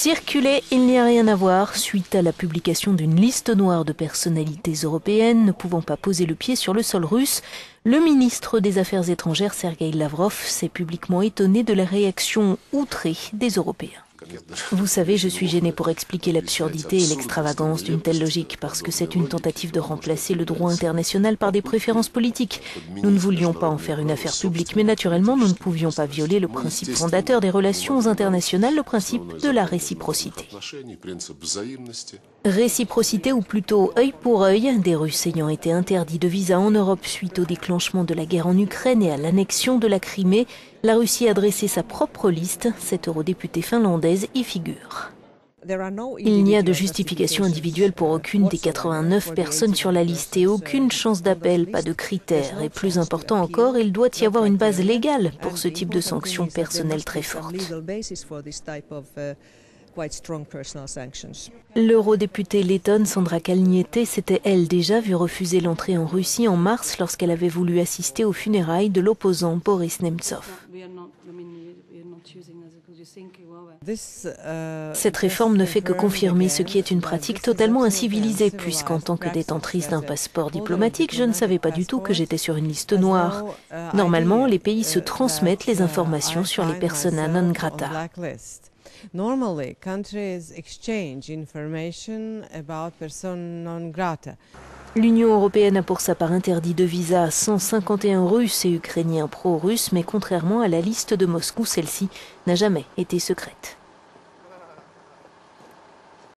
Circuler, il n'y a rien à voir. Suite à la publication d'une liste noire de personnalités européennes ne pouvant pas poser le pied sur le sol russe, le ministre des Affaires étrangères Sergueï Lavrov s'est publiquement étonné de la réaction outrée des Européens. Vous savez, je suis gêné pour expliquer l'absurdité et l'extravagance d'une telle logique parce que c'est une tentative de remplacer le droit international par des préférences politiques. Nous ne voulions pas en faire une affaire publique, mais naturellement, nous ne pouvions pas violer le principe fondateur des relations internationales, le principe de la réciprocité. Réciprocité ou plutôt œil pour œil, des Russes ayant été interdits de visa en Europe suite au déclenchement de la guerre en Ukraine et à l'annexion de la Crimée, la Russie a dressé sa propre liste. Cette eurodéputée finlandaise y figure. Il n'y a de justification individuelle pour aucune des 89 personnes sur la liste et aucune chance d'appel, pas de critères. Et plus important encore, il doit y avoir une base légale pour ce type de sanctions personnelles très fortes. L'eurodéputée lettonne Sandra Kalniete s'était elle déjà vue refuser l'entrée en Russie en mars lorsqu'elle avait voulu assister aux funérailles de l'opposant Boris Nemtsov. Cette réforme ne fait que confirmer ce qui est une pratique totalement incivilisée, puisqu'en tant que détentrice d'un passeport diplomatique, je ne savais pas du tout que j'étais sur une liste noire. Normalement, les pays se transmettent les informations sur les persona non grata. Normally, countries exchange information about persona non grata. L'Union européenne a pour sa part interdit de visa à 151 Russes et Ukrainiens pro-russes, mais contrairement à la liste de Moscou, celle-ci n'a jamais été secrète.